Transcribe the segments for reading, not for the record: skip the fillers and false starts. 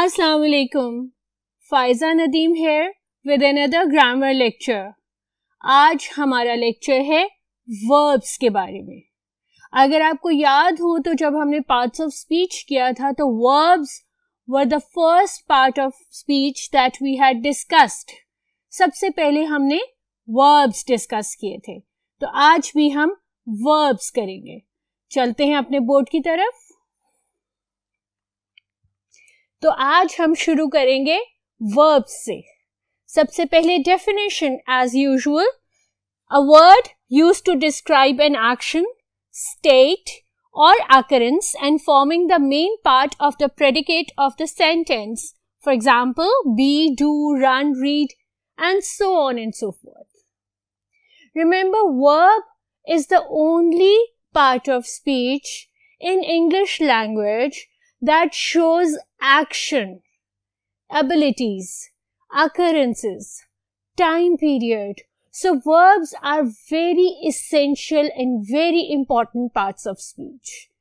Assalamu alaikum. Faiza Nadeem here with another grammar lecture. आज हमारा lecture है verbs के बारे में. अगर आपको याद हो तो जब हमने parts of speech किया था तो verbs were the first part of speech that we had discussed. सबसे पहले हमने verbs discuss किए थे. तो आज भी हम verbs करेंगे. चलते हैं अपने बोर्ड की तरफ. तो आज हम शुरू करेंगे verbs से. सबसे पहले definition as usual. A word used to describe an action, state or occurrence and forming the main part of the predicate of the sentence. For example, be, do, run, read and so on and so forth. Remember, verb is the only part of speech in English language that shows action, abilities, occurrences, time period. So verbs are very essential and very important parts of speech.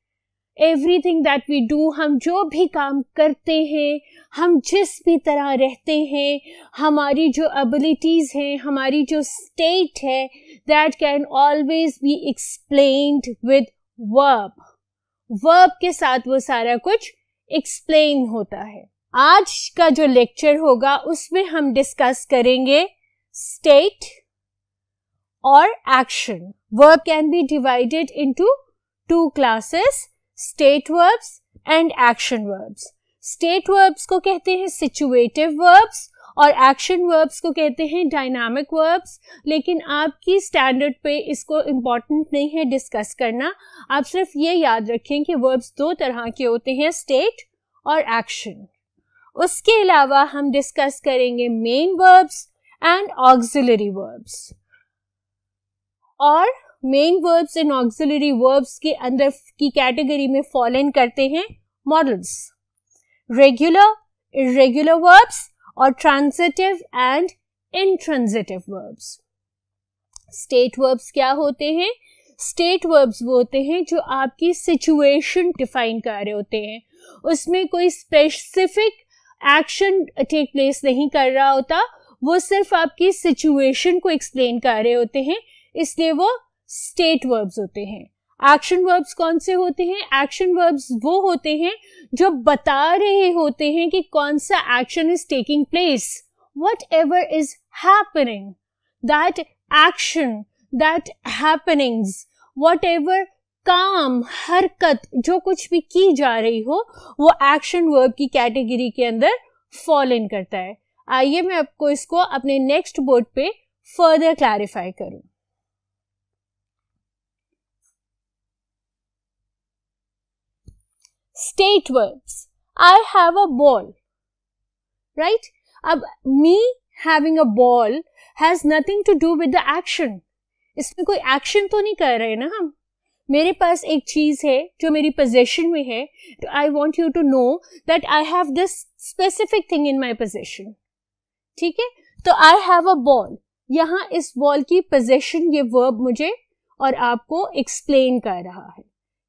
Everything that we do, हम जो भी काम करते हैं, हम जिस भी तरह रहते हैं, हमारी जो abilities हैं, हमारी जो state है, that can always be explained with verb. Verb के साथ वो सारा कुछ explain होता है. आज का जो लेक्चर होगा उसमें हम डिस्कस करेंगे state और action. Verb can be divided into two classes, state verbs and action verbs. State verbs को कहते हैं situative verbs और action verbs को कहते हैं dynamic verbs. लेकिन आपकी स्टैंडर्ड पे इसको इम्पोर्टेंट नहीं है डिस्कस करना. आप सिर्फ ये याद रखें कि verbs दो तरह के होते हैं, state और action. उसके अलावा हम डिस्कस करेंगे main verbs and auxiliary verbs. और main verbs and auxiliary verbs के अंदर की कैटेगरी में फॉल इन करते हैं मॉडल्स, regular, irregular verbs और transitive and intransitive verbs. State verbs क्या होते हैं? State verbs वो होते हैं जो आपकी situation define कर रहे होते हैं. उसमें कोई specific action take place नहीं कर रहा होता, वो सिर्फ आपकी situation को explain कर रहे होते हैं, इसलिए वो state verbs होते हैं. Action verbs कौन से होते हैं? Action verbs वो होते हैं जो बता रहे होते हैं कि कौन सा action is taking place. Whatever is happening, that action, that happenings, whatever काम, हरकत जो कुछ भी की जा रही हो वो action verb की कैटेगरी के अंदर fall in करता है. आइए मैं आपको इसको अपने नेक्स्ट बोर्ड पे फर्दर क्लैरिफाई करूं. State verbs. I have a ball. Right? अब me having a ball has nothing to do with the action. इसमें कोई action तो नहीं कर रहे ना हम. मेरे पास एक चीज है जो मेरी possession में है. I want you to know that I have this specific thing in my possession. ठीक है? तो I have a ball. यहाँ इस ball की possession ये verb मुझे और आपको explain कर रहा है.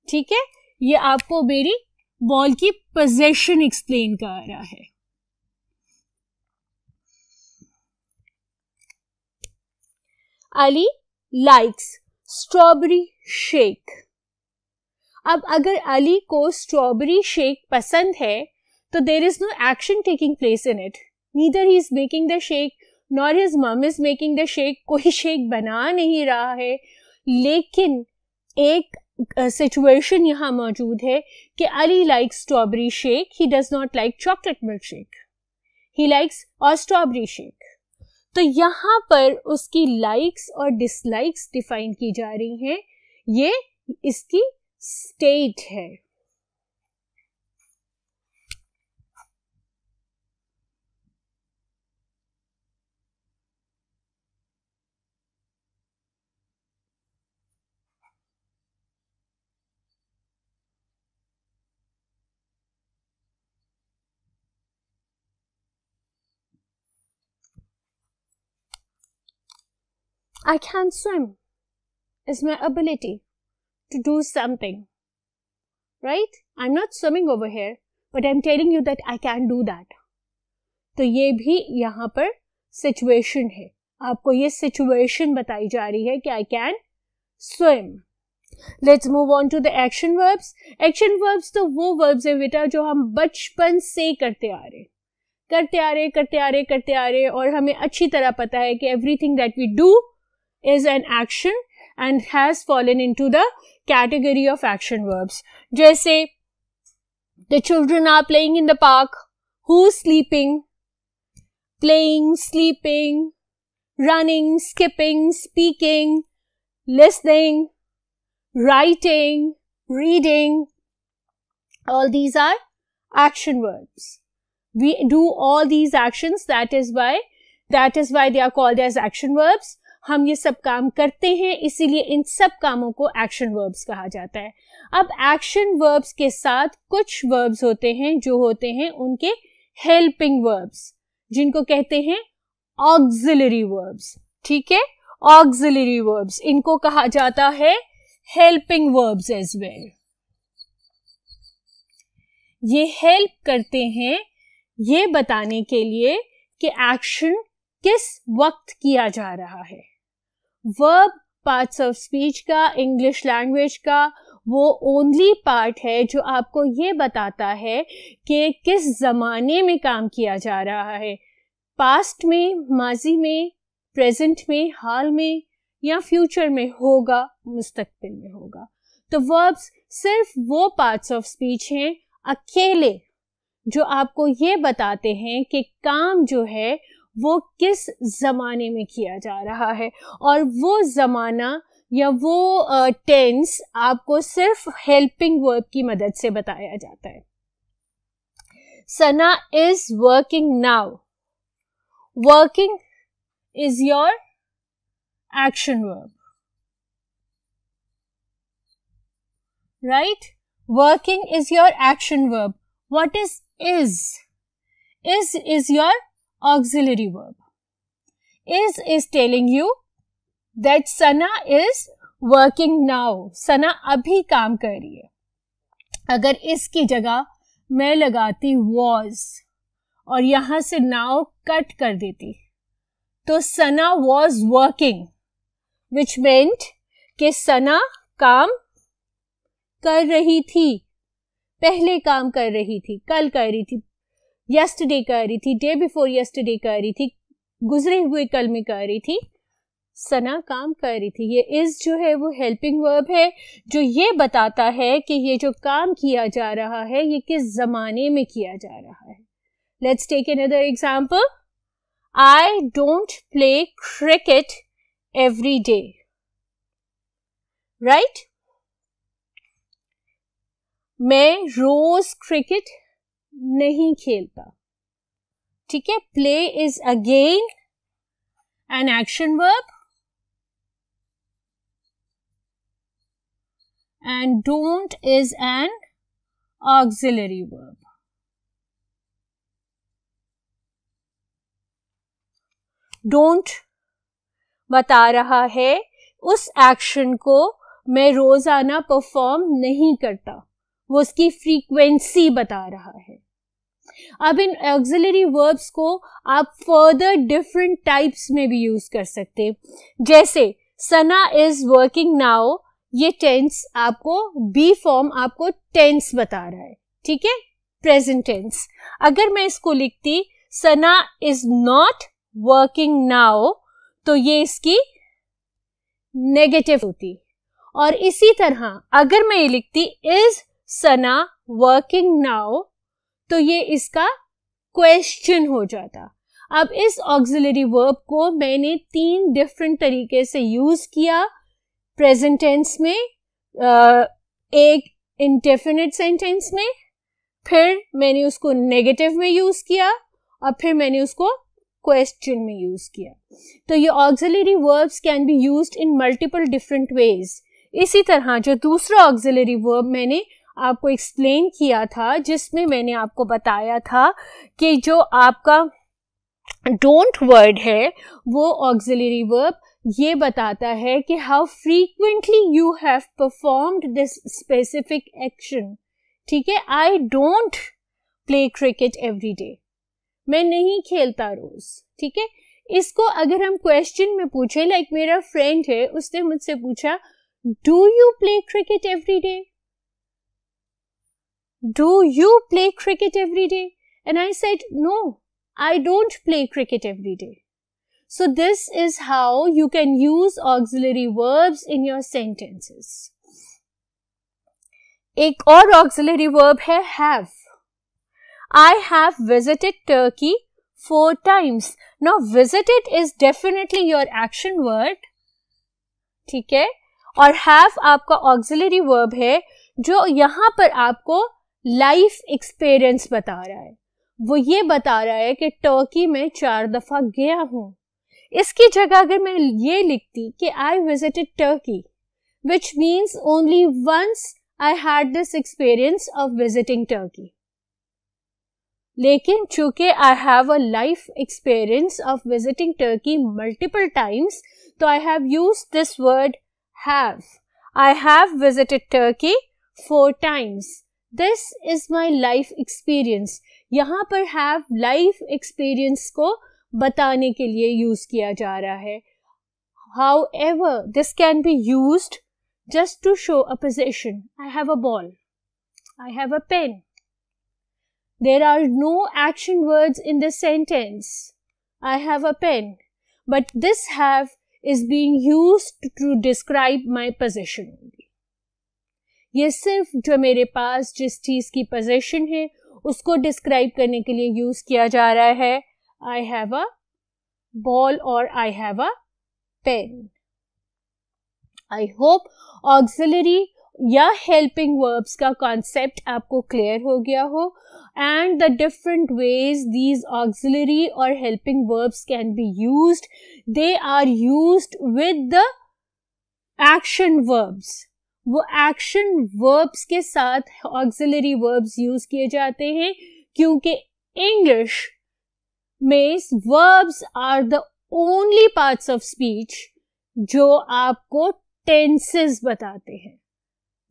ठीक है? ये आपको मेरी बॉल की पोजेशन एक्सप्लेन कर रहा है. Ali likes strawberry shake. अब अगर अली को स्ट्रॉबेरी शेक पसंद है तो there is no action taking place in it. Neither he is making the shake nor his mum is making the shake. कोई शेक बना नहीं रहा है, लेकिन एक सिचुएशन यहाँ मौजूद है कि Ali likes strawberry shake, he does not like chocolate milk shake, he likes और स्ट्रॉबेरी शेक. तो यहाँ पर उसकी लाइक्स और डिसलाइक्स डिफाइन की जा रही हैं. ये इसकी स्टेट है. I can swim is my ability to do something, right? I'm not swimming over here, but I am telling you that I can do that. तो ये भी यहाँ पर सिचुएशन है, आपको ये सिचुएशन बताई जा रही है कि I can swim. Let's move on to the action verbs. Action verbs तो वो वर्ब्स है बेटा जो हम बचपन से करते आ रहे और हमें अच्छी तरह पता है कि everything that we do is an action and has fallen into the category of action verbs. जैसे the children are playing in the park, who is sleeping, playing, sleeping, running, skipping, speaking, listening, writing, reading, all these are action verbs. We do all these actions, that is why they are called as action verbs. हम ये सब काम करते हैं, इसीलिए इन सब कामों को action verbs कहा जाता है। अब action verbs के साथ कुछ verbs होते हैं जो होते हैं उनके helping verbs, जिनको कहते हैं ऑक्सिलरी वर्ब्स। ठीक है, ऑक्सिलरी वर्ब्स, इनको कहा जाता है हेल्पिंग वर्ब्स एज वेल। ये हेल्प करते हैं ये बताने के लिए कि एक्शन किस वक्त किया जा रहा है। वर्ब पार्ट्स ऑफ स्पीच का, इंग्लिश लैंग्वेज का वो ओनली पार्ट है जो आपको ये बताता है कि किस जमाने में काम किया जा रहा है, पास्ट में, माजी में, प्रेजेंट में, हाल में या फ्यूचर में होगा, मुस्तकबिल में होगा। तो वर्ब्स सिर्फ वो पार्ट्स ऑफ स्पीच हैं अकेले जो आपको ये बताते हैं कि काम जो है वो किस जमाने में किया जा रहा है, और वो जमाना या वो टेंस आपको सिर्फ हेल्पिंग वर्ब की मदद से बताया जाता है। Sana is working now. Working is your action verb, right? Working is your action verb. What is? Is your auxiliary verb. Is telling you that Sana is working now. Sana अभी काम कर रही है। अगर इसकी जगह मैं लगाती was और यहां से नाउ कट कर देती तो सना वॉज वर्किंग, विच मेंट कि सना काम कर रही थी, पहले काम कर रही थी, कल कर रही थी, यस्टरडे कर रही थी, डे बिफोर यस्टरडे कर रही थी, गुजरे हुए कल में कर रही थी, सना काम कर रही थी। ये इज जो है वो हेल्पिंग वर्ब है जो ये बताता है कि ये जो काम किया जा रहा है ये किस जमाने में किया जा रहा है। Let's take another example. I don't play cricket every day. Right? मैं रोज क्रिकेट नहीं खेलता। ठीक है, play is again an action verb and don't is an auxiliary verb. Don't बता रहा है उस एक्शन को मैं रोजाना परफॉर्म नहीं करता, वो उसकी फ्रीक्वेंसी बता रहा है। अब इन ऑक्सिलरी वर्ब्स को आप फर्दर डिफरेंट टाइप्स में भी यूज कर सकते हैं। जैसे सना इज वर्किंग नाउ, ये टेंस आपको बी फॉर्म आपको टेंस बता रहा है। ठीक है, प्रेजेंट टेंस। अगर मैं इसको लिखती सना इज नॉट वर्किंग नाउ तो ये इसकी नेगेटिव होती, और इसी तरह अगर मैं ये लिखती इज सना वर्किंग नाउ तो ये इसका क्वेश्चन हो जाता। अब इस ऑक्सिलरी वर्ब को मैंने 3 डिफरेंट तरीके से यूज किया प्रेजेंट टेंस में, एक इंडेफिनिट सेंटेंस में, फिर मैंने उसको नेगेटिव में यूज किया और फिर मैंने उसको क्वेश्चन में यूज किया। तो ये auxiliary verbs can be used in multiple different ways. इसी तरह जो दूसरा ऑक्सिलरी वर्ब मैंने आपको एक्सप्लेन किया था जिसमें मैंने आपको बताया था कि जो आपका डोंट वर्ड है वो ऑक्सिलरी वर्ब ये बताता है कि how frequently you have performed this specific action. ठीक है, I don't play cricket every day, मैं नहीं खेलता रोज, ठीक है। इसको अगर हम क्वेश्चन में पूछे, लाइक मेरा फ्रेंड है, उसने मुझसे पूछा do you play cricket every day, do you play cricket every day, and I said no, I don't play cricket every day. So this is how you can use auxiliary verbs in your sentences. एक और auxiliary verb है have. I have visited Turkey 4 times. Now visited is definitely your action word, ठीक है, और have आपका auxiliary verb है जो यहाँ पर आपको life experience बता रहा है। वो ये बता रहा है कि टर्की में 4 दफा गया हूं। इसकी जगह अगर मैं ये लिखती कि I visited Turkey, which means only once I had this experience of visiting Turkey, लेकिन चूंकि I have a life experience of visiting Turkey multiple times, तो I have used this word have. I have visited Turkey 4 times, this is my life experience. यहाँ पर have life experience को बताने के लिए use किया जा रहा है। However, this can be used just to show a possession. I have a ball. I have a pen. There are no action words in the sentence. I have a pen. But this have is being used to describe my possession only. ये सिर्फ जो मेरे पास जिस चीज की possession है उसको describe करने के लिए यूज किया जा रहा है। आई हैव अ बॉल और I have a pen. I hope auxiliary या हेल्पिंग वर्ब्स का कॉन्सेप्ट आपको क्लियर हो गया हो, and the different ways these auxiliary और helping verbs can be used. They are used with the action verbs. वो action verbs के साथ ऑक्सिलरी वर्ब्स यूज किए जाते हैं, क्योंकि इंग्लिश में verbs are the only parts of speech जो आपको टेंसेस बताते हैं।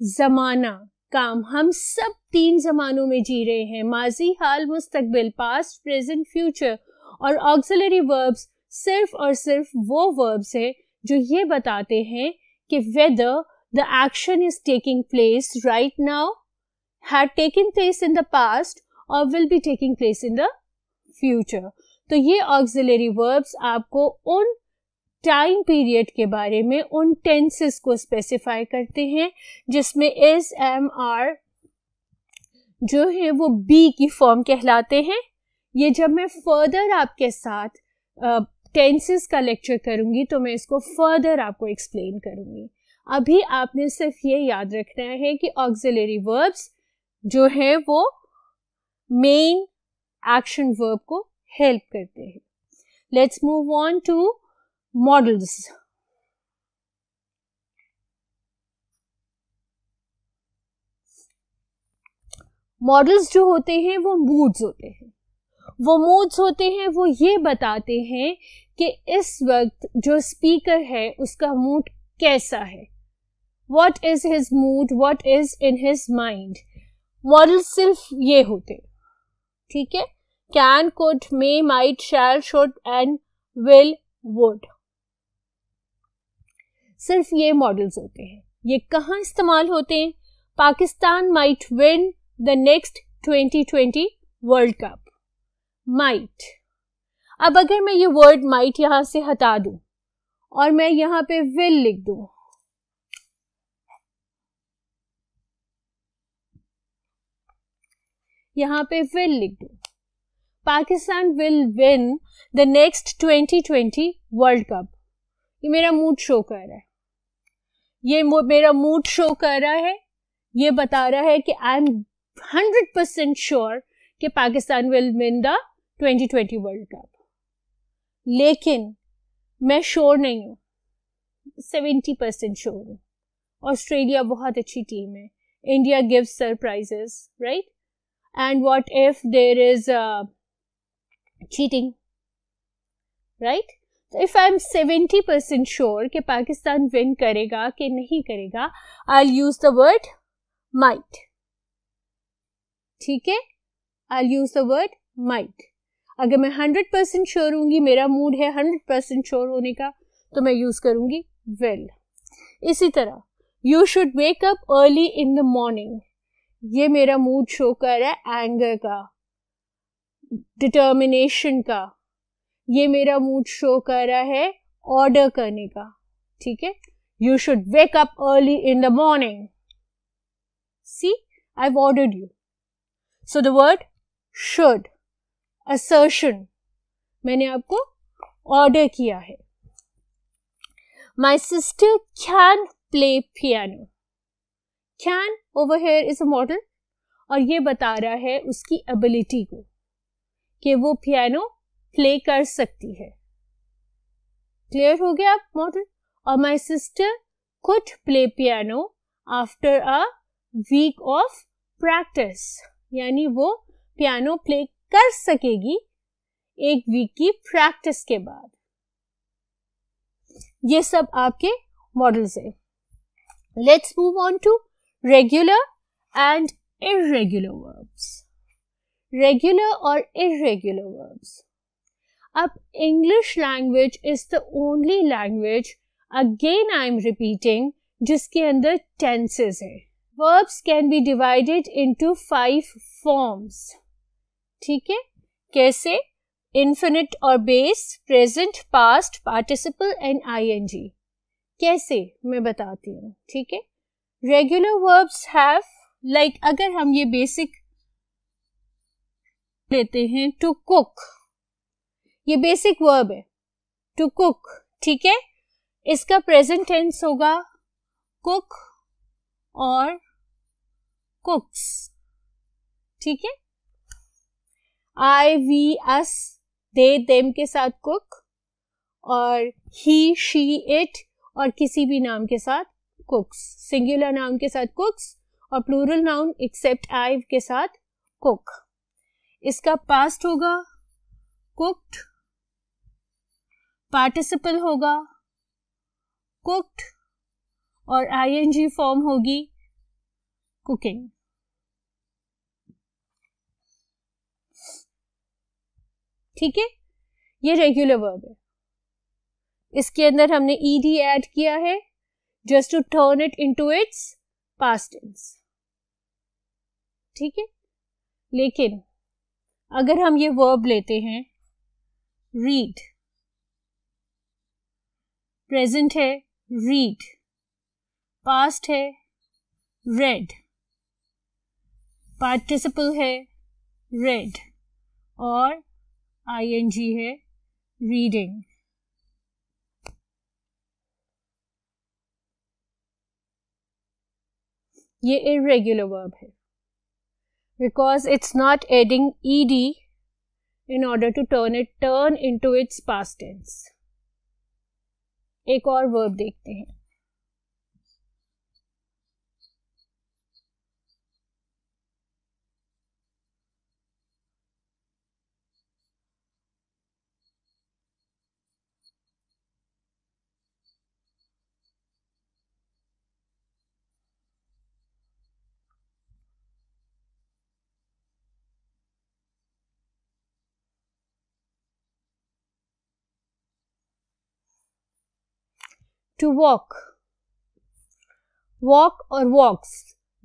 जमाना, काम, हम सब 3 जमानों में जी रहे हैं, माजी, हाल, मुस्तकबिल, पास्ट, प्रेजेंट, फ्यूचर, और ऑक्सिलरी वर्ब्स सिर्फ और सिर्फ वो वर्ब्स है जो ये बताते हैं कि weather the action is taking place right now, had taken place in the past, or will be taking place in the future. तो ये auxiliary verbs आपको उन टाइम पीरियड के बारे में, उन टेंसेस को स्पेसिफाई करते हैं जिसमें is, am, are जो है वो be की फॉर्म कहलाते हैं। ये जब मैं फर्दर आपके साथ टेंसेस का लेक्चर करूंगी तो मैं इसको फर्दर आपको एक्सप्लेन करूंगी। अभी आपने सिर्फ ये याद रखना है कि ऑक्सिलरी वर्ब्स जो है वो मेन एक्शन वर्ब को हेल्प करते हैं। Let's move on to modals. Modals जो होते हैं वो मूड्स होते हैं। वो मूड्स होते हैं, वो ये बताते हैं कि इस वक्त जो स्पीकर है उसका मूड कैसा है। What is his mood? What is in his mind? Modal सिर्फ ये होते, ठीक है। Can, could, may, might, shall, should and will, would, सिर्फ ये मॉडल्स होते हैं। ये कहाँ इस्तेमाल होते हैं? Pakistan might win the next 2020 world cup. Might. अब अगर मैं ये वर्ड माइट यहां से हटा दूं और मैं यहां पे विल लिख दूं, यहां पे विल लिख दूं, Pakistan will win the next 2020 world cup, ये मेरा मूड शो कर रहा है। ये मेरा मूड शो कर रहा है, ये बता रहा है कि आई एम 100% श्योर कि Pakistan will win the 2020 world cup. लेकिन मैं श्योर नहीं हूं, 70% श्योर हूं। ऑस्ट्रेलिया बहुत अच्छी टीम है, India gives surprises, right? And what if there is cheating, right? तो इफ आई एम 70% श्योर कि पाकिस्तान विन करेगा कि नहीं करेगा, I will use the word might, ठीक है? I use the word might. अगर मैं 100% श्योर हूंगी, मेरा मूड है 100% श्योर होने का, तो मैं यूज करूंगी विल. इसी तरह you should wake up early in the morning. ये मेरा मूड शो कर रहा है एंगर का, डिटर्मिनेशन का. ये मेरा मूड शो कर रहा है ऑर्डर करने का. ठीक है, you should wake up early in the morning. See, I have ordered you. So the word should, assertion, मैंने आपको ऑर्डर किया है. My sister can play piano. Can over here is a model और ये बता रहा है उसकी एबिलिटी को कि वो पियानो प्ले कर सकती है. क्लियर हो गया आप मॉडल. और my sister could play piano after a week of practice. यानी वो पियानो प्ले कर सकेगी एक वीक की प्रैक्टिस के बाद. ये सब आपके मॉडल्स है. Let's move on to regular and irregular verbs. Regular और इर्रेगुलर वर्ब्स. अब English language is the only language, again I am repeating, जिसके अंदर टेंसेस है. Verbs can be divided into 5 forms. ठीक है, कैसे? इन्फिनिट और base, present, past, participle and ING. कैसे मैं बताती हूँ. ठीक है, रेगुलर वर्ब्स हैव, लाइक अगर हम ये बेसिक लेते हैं, टू कुक, ये बेसिक वर्ब है टू कुक. ठीक है, इसका प्रेजेंट टेंस होगा कुक और कुक्स. ठीक है, आई, वी, अस, दे, देम के साथ कुक, और ही, शी, इट और किसी भी नाम के साथ कुक्स. सिंगुलर नाउन के साथ कुक्स और प्लूरल नाउन एक्सेप्ट आई के साथ कुक. इसका पास्ट होगा कुक्ड, पार्टिसिपल होगा कुक्ड और आईएनजी फॉर्म होगी कुकिंग. ठीक है, ये रेगुलर वर्ब है. इसके अंदर हमने ईडी ऐड किया है just to turn it into its past tense. ठीक है, लेकिन अगर हम ये वर्ब लेते हैं, रीड, प्रेजेंट है रीड, पास्ट है रेड, पार्टिसिपल है रेड और आईएनजी है रीडिंग. ये इर्रेगुलर वर्ब है because it's not adding ED in order to turn into its past tense. एक और verb देखते हैं. To walk. Walk or walks,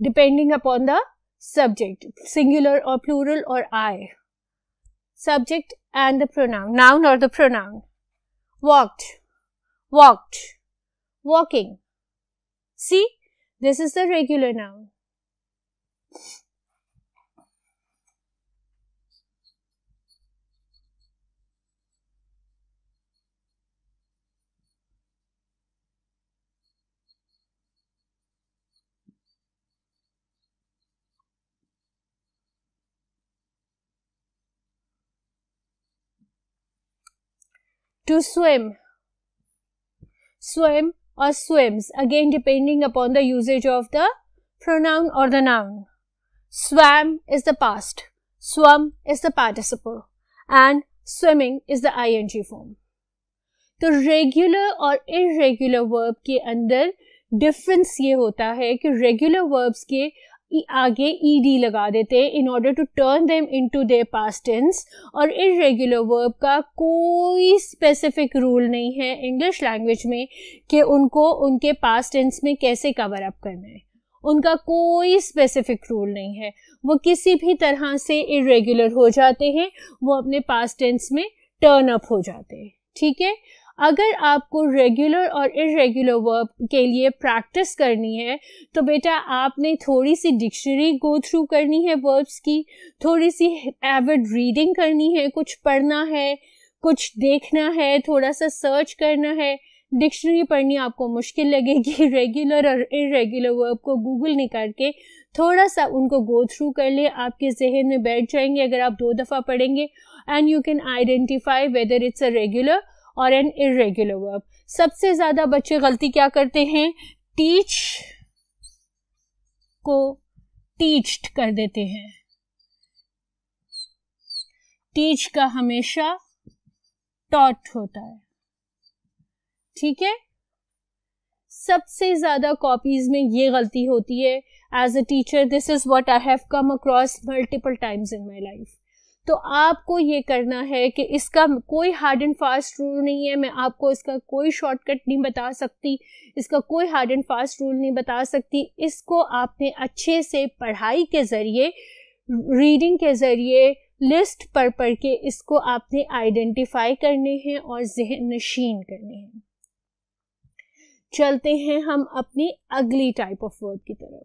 depending upon the subject, singular or plural or I. Subject and the pronoun, noun or the pronoun. Walked, walked, walking. See, this is the regular noun. To swim. Swim or swims, again depending upon the usage of the pronoun or the noun. Swam is the past, swum is the participle and swimming is the ing form. तो regular और irregular verb के अंदर difference ये होता है कि regular verbs के आगे ed लगा देते हैं in order to turn them into their past tense. और इर्रेगुलर वर्ब का कोई स्पेसिफिक रूल नहीं है इंग्लिश लैंग्वेज में कि उनको उनके पास्ट टेंस में कैसे कवर अप करना है। उनका कोई स्पेसिफिक रूल नहीं है, वो किसी भी तरह से इर्रेगुलर हो जाते हैं, वो अपने पास्ट टेंस में टर्न अप हो जाते हैं। ठीक है, अगर आपको रेगुलर और इर्रेगुलर वर्ब के लिए प्रैक्टिस करनी है तो बेटा आपने थोड़ी सी डिक्शनरी गो थ्रू करनी है वर्ब्स की, थोड़ी सी एविड रीडिंग करनी है, कुछ पढ़ना है, कुछ देखना है, थोड़ा सा सर्च करना है। डिक्शनरी पढ़नी आपको मुश्किल लगेगी, रेगुलर और इर्रेगुलर वर्ब को गूगल नहीं करके थोड़ा सा उनको गो थ्रू कर ले, आपके जहन में बैठ जाएंगे अगर आप 2 दफ़ा पढ़ेंगे। And you can identify whether it's a regular और एन इर्रेगुलर वर्ब। सबसे ज्यादा बच्चे गलती क्या करते हैं, टीच को टीच्ड कर देते हैं। टीच का हमेशा टॉट होता है। ठीक है, सबसे ज्यादा कॉपीज में ये गलती होती है। As a teacher this is what I have come across multiple times in my life. तो आपको ये करना है कि इसका कोई हार्ड एंड फास्ट रूल नहीं है, मैं आपको इसका कोई शॉर्टकट नहीं बता सकती, इसका कोई हार्ड एंड फास्ट रूल नहीं बता सकती। इसको आपने अच्छे से पढ़ाई के ज़रिए, रीडिंग के ज़रिए, लिस्ट पढ़ के इसको आपने आइडेंटिफाई करने हैं और ज़हन नशीन करने हैं। चलते हैं हम अपनी अगली टाइप ऑफ वर्ब की तरफ,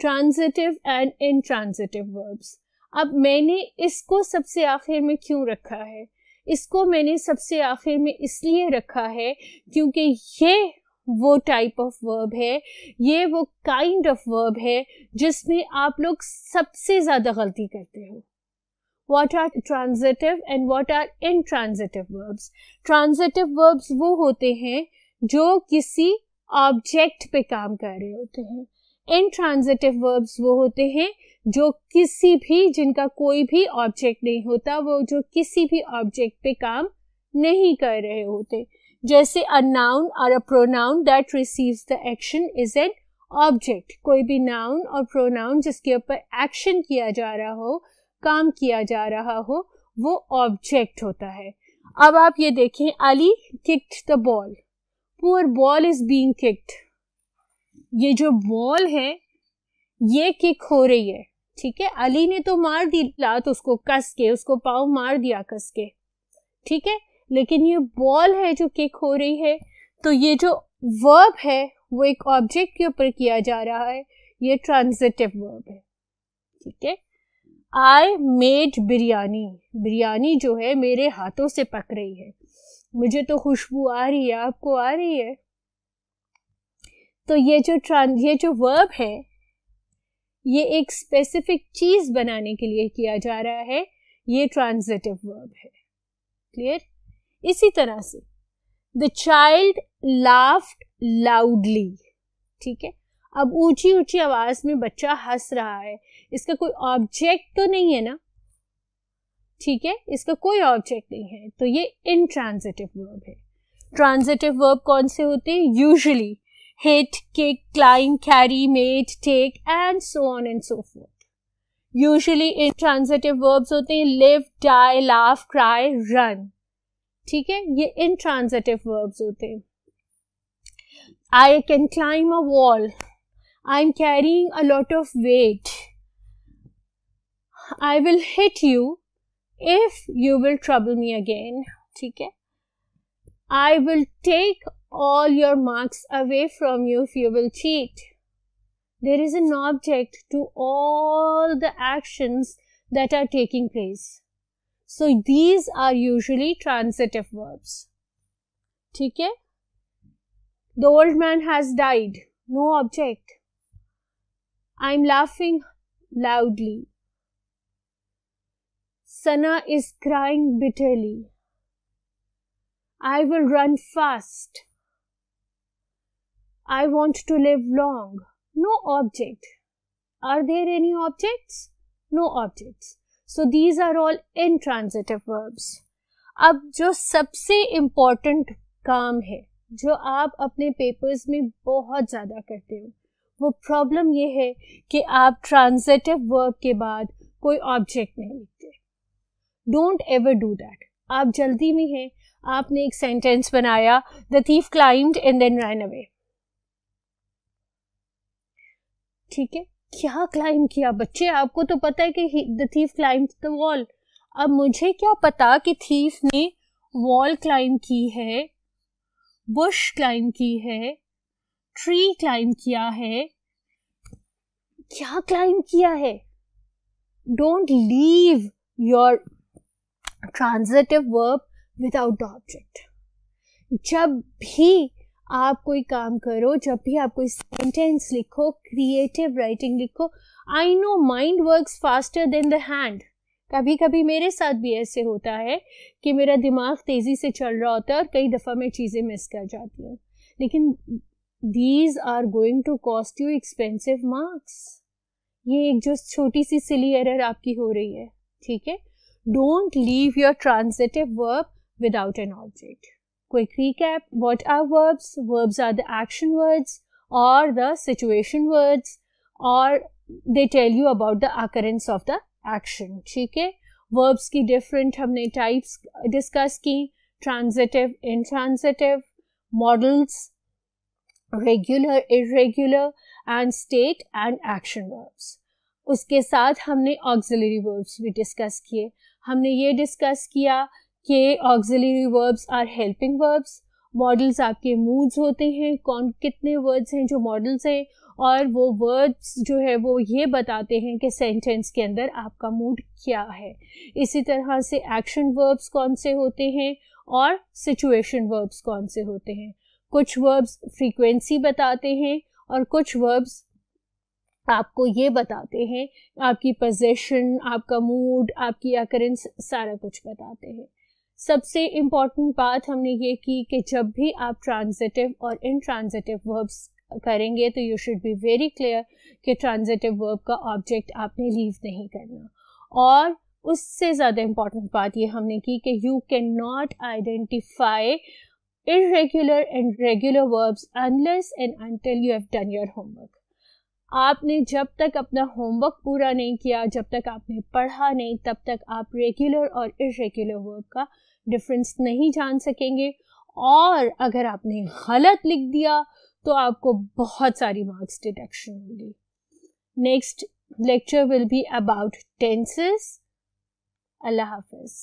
ट्रांजिटिव एंड इनट्रांजिटिव वर्ब्स। अब मैंने इसको सबसे आखिर में क्यों रखा है, इसको मैंने सबसे आखिर में इसलिए रखा है क्योंकि ये वो टाइप ऑफ वर्ब है, ये वो काइंड ऑफ वर्ब है जिसमें आप लोग सबसे ज्यादा गलती करते हो। What are transitive and what are intransitive verbs? Transitive verbs वो होते हैं जो किसी ऑब्जेक्ट पे काम कर रहे होते हैं। intransitive verbs वो होते हैं जो किसी भी, जिनका कोई भी ऑब्जेक्ट नहीं होता, वो जो किसी भी ऑब्जेक्ट पे काम नहीं कर रहे होते। जैसे a noun or a pronoun that receives the action is an object। कोई भी noun और pronoun जिसके ऊपर एक्शन किया जा रहा हो, काम किया जा रहा हो, वो ऑब्जेक्ट होता है। अब आप ये देखें, Ali kicked the ball, poor ball is being kicked. ये जो बॉल है ये किक हो रही है, ठीक है, अली ने तो मार दी लात उसको कस के, उसको पाँव मार दिया कस के, ठीक है, लेकिन ये बॉल है जो किक हो रही है। तो ये जो वर्ब है वो एक ऑब्जेक्ट के ऊपर किया जा रहा है, ये ट्रांजिटिव वर्ब है। ठीक है, आई मेड बिरयानी, बिरयानी जो है मेरे हाथों से पक रही है, मुझे तो खुशबू आ रही है, आपको आ रही है। तो ये जो वर्ब है ये एक स्पेसिफिक चीज बनाने के लिए किया जा रहा है, ये ट्रांजिटिव वर्ब है। क्लियर? इसी तरह से द चाइल्ड लाफ्ड लाउडली, ठीक है, अब ऊंची ऊंची आवाज में बच्चा हंस रहा है, इसका कोई ऑब्जेक्ट तो नहीं है ना, ठीक है, इसका कोई ऑब्जेक्ट नहीं है, तो ये इनट्रांजिटिव वर्ब है। ट्रांजिटिव वर्ब कौन से होते हैं? Usually hit, kick, climb, carry, made, take and so on and so forth. Usually intransitive verbs होते हैं live, die, laugh, cry, run, ठीक है, ये इनट्रांजिटिव वर्ब्स होते हैं। I can climb a wall, I'm carrying a lot of weight. I will hit you if you will trouble me again. ठीक है? I will take all your marks away from you if you will cheat. There is an object to all the actions that are taking place. So these are usually transitive verbs. ठीक है? The old man has died. No object. I'm laughing loudly. Sana is crying bitterly. I will run fast. I want to live long. No object. Are there any objects? No objects. So these are all intransitive verbs. अब जो सबसे important काम है जो आप अपने papers में बहुत ज़्यादा करते हो, वो प्रॉब्लम ये है कि आप ट्रांजिटिव वर्ब के बाद कोई ऑब्जेक्ट नहीं लिखते. Don't ever do that. आप जल्दी में हैं, आपने एक सेंटेंस बनाया, the thief climbed and then ran away. ठीक है, क्या क्लाइम किया बच्चे? आपको तो पता है कि the thief climbed the wall. अब मुझे क्या पता कि थीफ ने वॉल क्लाइम की है, बुश क्लाइम की है, ट्री क्लाइम किया है, क्या क्लाइम किया है? Don't leave your transitive verb without the object. जब भी आप कोई काम करो, जब भी आप कोई सेंटेंस लिखो, क्रिएटिव राइटिंग लिखो, I know mind works faster than the hand. कभी कभी मेरे साथ भी ऐसे होता है कि मेरा दिमाग तेजी से चल रहा होता है और कई दफ़ा मैं चीज़ें मिस कर जाती हूँ, लेकिन these are going to cost you expensive marks. ये एक जो छोटी सी सिली एरर आपकी हो रही है. ठीक है, don't leave your transitive verb without an object. Quick recap, what are verbs? Verbs are the action words or the situation words, or they tell you about the occurrence of the action. ठीक है, verbs की different हमने types discuss की, transitive, intransitive, modals, regular, irregular and state and action verbs. उसके साथ हमने auxiliary verbs भी discuss किए. हमने ये discuss किया कि auxiliary verbs are helping verbs. Modals आपके मूड्स होते हैं, कौन कितने वर्ड्स हैं जो मॉडल्स हैं, और वो वर्ड्स जो है वो ये बताते हैं कि सेंटेंस के अंदर आपका मूड क्या है. इसी तरह से एक्शन वर्ब्स कौन से होते हैं और सिचुएशन वर्ब्स कौन से होते हैं. कुछ वर्ब्स फ्रीक्वेंसी बताते हैं और कुछ वर्ब्स आपको ये बताते हैं आपकी पोजीशन, आपका मूड, आपकी अकरेंस, सारा कुछ बताते हैं. सबसे इम्पॉर्टेंट बात हमने ये की कि जब भी आप ट्रांजिटिव और इनट्रांजिटिव वर्ब्स करेंगे तो you should be very clear कि ट्रांजिटिव वर्ब का ऑब्जेक्ट आपने लीव नहीं करना. और उससे ज़्यादा इम्पॉर्टेंट बात ये हमने की कि you can not identify irregular and regular verbs unless and until you have done your homework. आपने जब तक अपना होमवर्क पूरा नहीं किया, जब तक आपने पढ़ा नहीं, तब तक आप रेगुलर और इर्रेगुलर वर्ब का डिफरेंस नहीं जान सकेंगे. और अगर आपने गलत लिख दिया तो आपको बहुत सारी मार्क्स डिडक्शन होगी. Next lecture will be about tenses. Allah Hafiz.